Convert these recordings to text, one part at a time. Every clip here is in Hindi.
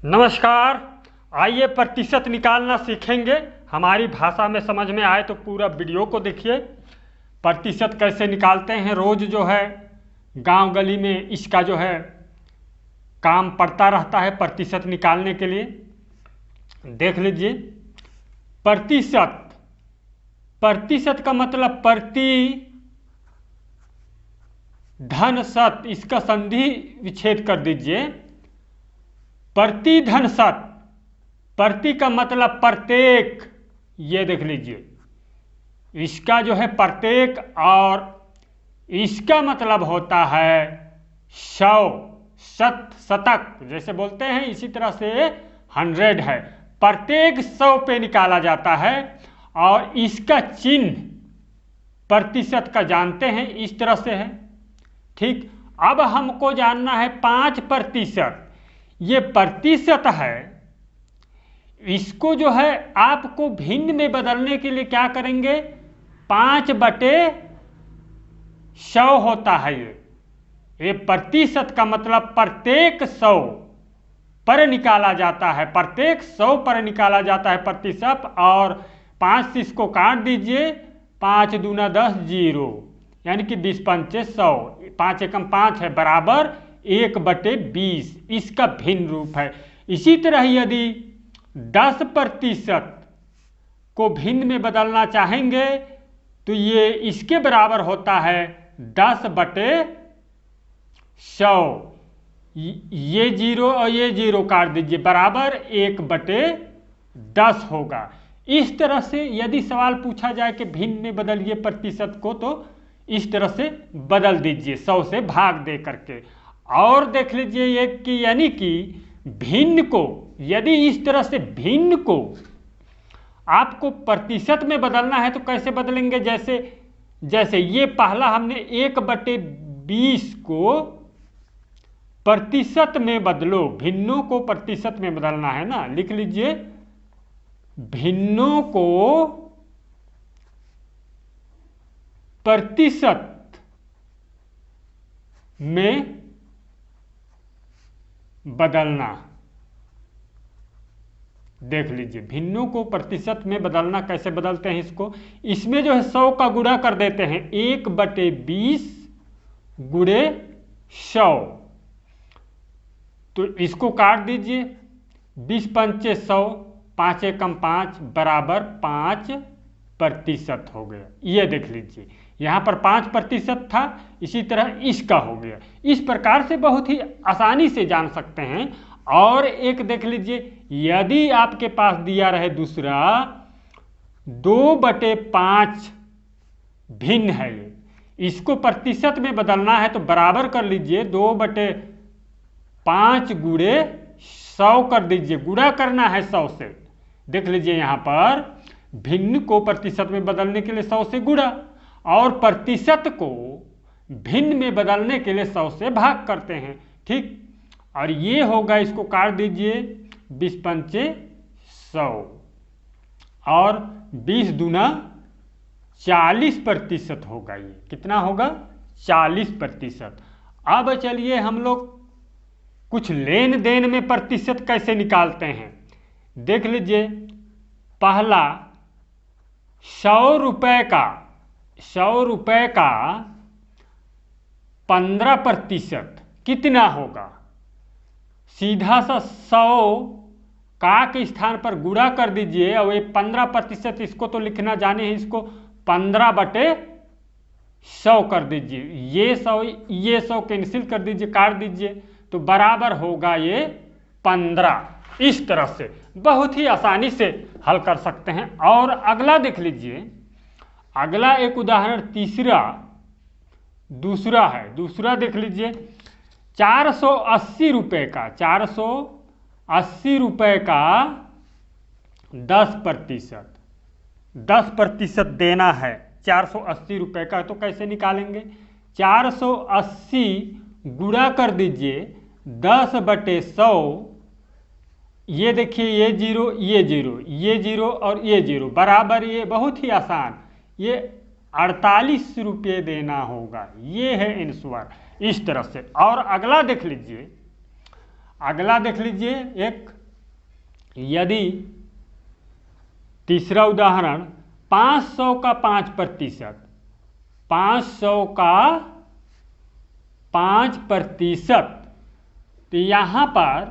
नमस्कार। आइए प्रतिशत निकालना सीखेंगे। हमारी भाषा में समझ में आए तो पूरा वीडियो को देखिए। प्रतिशत कैसे निकालते हैं, रोज़ जो है गांव गली में इसका जो है काम पड़ता रहता है प्रतिशत निकालने के लिए। देख लीजिए, प्रतिशत, प्रतिशत का मतलब प्रति धन शत, इसका संधि विच्छेद कर दीजिए। प्रति धन शत, प्रति का मतलब प्रत्येक, ये देख लीजिए इसका जो है प्रत्येक, और इसका मतलब होता है 100, शत, शतक जैसे बोलते हैं, इसी तरह से 100 है। प्रत्येक 100 पे निकाला जाता है। और इसका चिन्ह प्रतिशत का जानते हैं, इस तरह से है। ठीक, अब हमको जानना है 5%। ये प्रतिशत है, इसको जो है आपको भिन्न में बदलने के लिए क्या करेंगे, 5/100 होता है। ये प्रतिशत का मतलब प्रत्येक 100 पर निकाला जाता है, प्रत्येक 100 पर निकाला जाता है प्रतिशत। और 5 से इसको काट दीजिए, 5 दूना 10, 0, यानी कि 20 पंचे 100, 5 एकम 5 है, बराबर 1/20। इसका भिन्न रूप है। इसी तरह यदि 10% को भिन्न में बदलना चाहेंगे तो ये इसके बराबर होता है 10/100। ये 0 और ये 0 काट दीजिए, बराबर 1/10 होगा। इस तरह से यदि सवाल पूछा जाए कि भिन्न में बदलिए प्रतिशत को, तो इस तरह से बदल दीजिए, 100 से भाग दे करके। और देख लीजिए ये कि यानी कि भिन्न को, यदि इस तरह से भिन्न को आपको प्रतिशत में बदलना है तो कैसे बदलेंगे, जैसे ये पहला हमने 1/20 को प्रतिशत में बदलो, भिन्नों को प्रतिशत में बदलना है ना। लिख लीजिए, भिन्नों को प्रतिशत में बदलना। देख लीजिए, भिन्नों को प्रतिशत में बदलना कैसे बदलते हैं इसको, इसमें जो है 100 का गुणा कर देते हैं, 1/20 गुणे 100। तो इसको काट दीजिए, 20 पंचे 100, 5 एकम 5, बराबर 5% हो गया। ये देख लीजिए, यहाँ पर 5% था, इसी तरह इसका हो गया। इस प्रकार से बहुत ही आसानी से जान सकते हैं। और एक देख लीजिए, यदि आपके पास दिया रहे दूसरा 2/5 भिन्न है, इसको प्रतिशत में बदलना है तो बराबर कर लीजिए, 2/5 गुणे 100 कर दीजिए, गुणा करना है 100 से। देख लीजिए, यहाँ पर भिन्न को प्रतिशत में बदलने के लिए 100 से गुणा, और प्रतिशत को भिन्न में बदलने के लिए 100 से भाग करते हैं। ठीक, और ये होगा, इसको काट दीजिए, 20 पंचे 100, और 20 दूना 40% होगा। ये कितना होगा, 40%। अब चलिए हम लोग कुछ लेन देन में प्रतिशत कैसे निकालते हैं। देख लीजिए, पहला 100 रुपये का 15% कितना होगा। सीधा सा 100 का के स्थान पर गुणा कर दीजिए, और ये 15%, इसको तो लिखना जाने हैं, इसको 15/100 कर दीजिए। ये 100 कैंसिल कर दीजिए, काट दीजिए, तो बराबर होगा ये 15। इस तरह से बहुत ही आसानी से हल कर सकते हैं। और अगला देख लीजिए, अगला एक उदाहरण दूसरा है। दूसरा देख लीजिए, 480 रुपये का 10% देना है, 480 रुपये का। तो कैसे निकालेंगे, 480 गुणा कर दीजिए 10/100। ये देखिए, ये 0, ये 0, ये 0 और ये 0, बराबर, ये बहुत ही आसान, ये 48 रुपये देना होगा। ये है आंसर, इस तरह से। और अगला देख लीजिए, अगला देख लीजिए एक, यदि तीसरा उदाहरण 500 का 5%, 500 का 5%, तो यहाँ पर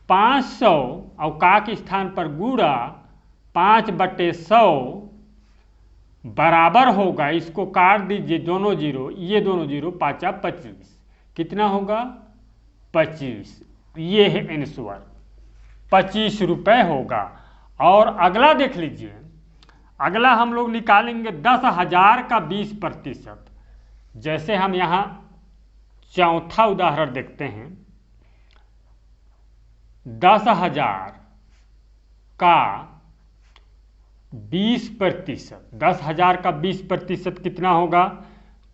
500 और का के स्थान पर गुणा 5/100 बराबर होगा, इसको काट दीजिए दोनों जीरो, ये दोनों जीरो, 5 25, कितना होगा 25, ये है आंसर, 25 रुपये होगा। और अगला देख लीजिए, अगला हम लोग निकालेंगे 10,000 का 20%। जैसे हम यहाँ चौथा उदाहरण देखते हैं, 10,000 का 20%, 10,000 का 20% कितना होगा,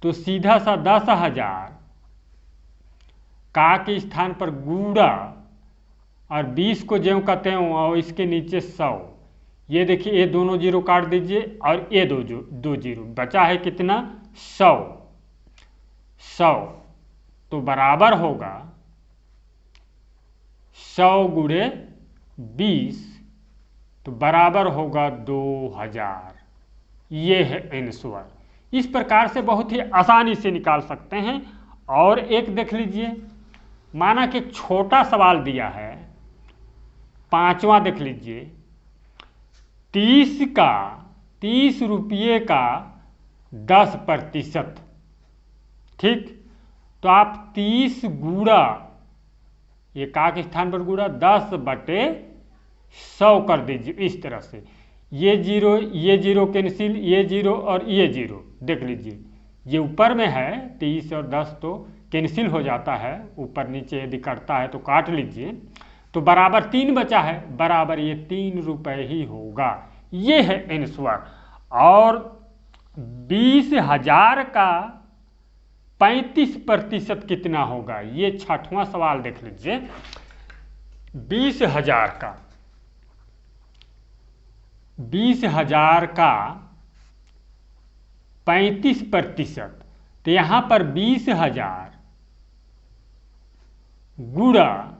तो सीधा सा 10,000 का के स्थान पर गुणा और 20 को ज्यों का त्यों और इसके नीचे 100, ये देखिए ये दोनों जीरो काट दीजिए और ये दो जीरो बचा है कितना 100, तो बराबर होगा 100 गुणे 20, तो बराबर होगा 2000, ये है आंसर। इस प्रकार से बहुत ही आसानी से निकाल सकते हैं। और एक देख लीजिए, माना कि छोटा सवाल दिया है, 5वां देख लीजिए, 30 रुपये का 10%, ठीक, तो आप 30 गुणा, ये का के स्थान पर गुणा 10/100 कर दीजिए इस तरह से, ये जीरो कैंसिल, ये जीरो और ये जीरो देख लीजिए, ये ऊपर में है 30 और 10 तो कैंसिल हो जाता है, ऊपर नीचे यदि करता है तो काट लीजिए, तो बराबर 3 बचा है, बराबर ये 3 रुपये ही होगा, ये है आंसर। और 20,000 का 35% कितना होगा, ये 6वां सवाल देख लीजिए, 20,000 का 35%, तो यहाँ पर 20,000 गुणा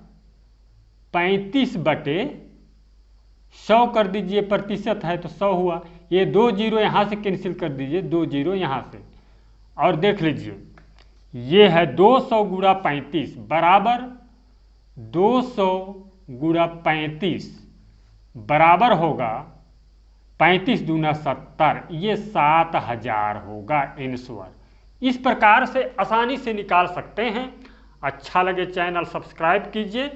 35/100 कर दीजिए, प्रतिशत है तो 100 हुआ, ये 2 जीरो यहाँ से कैंसिल कर दीजिए, 2 जीरो यहाँ से, और देख लीजिए ये है 200 गुणा 35 बराबर 200 गुणा 35 बराबर होगा 35 दूना 70, ये 7,000 होगा आंसर। इस प्रकार से आसानी से निकाल सकते हैं। अच्छा लगे चैनल सब्सक्राइब कीजिए।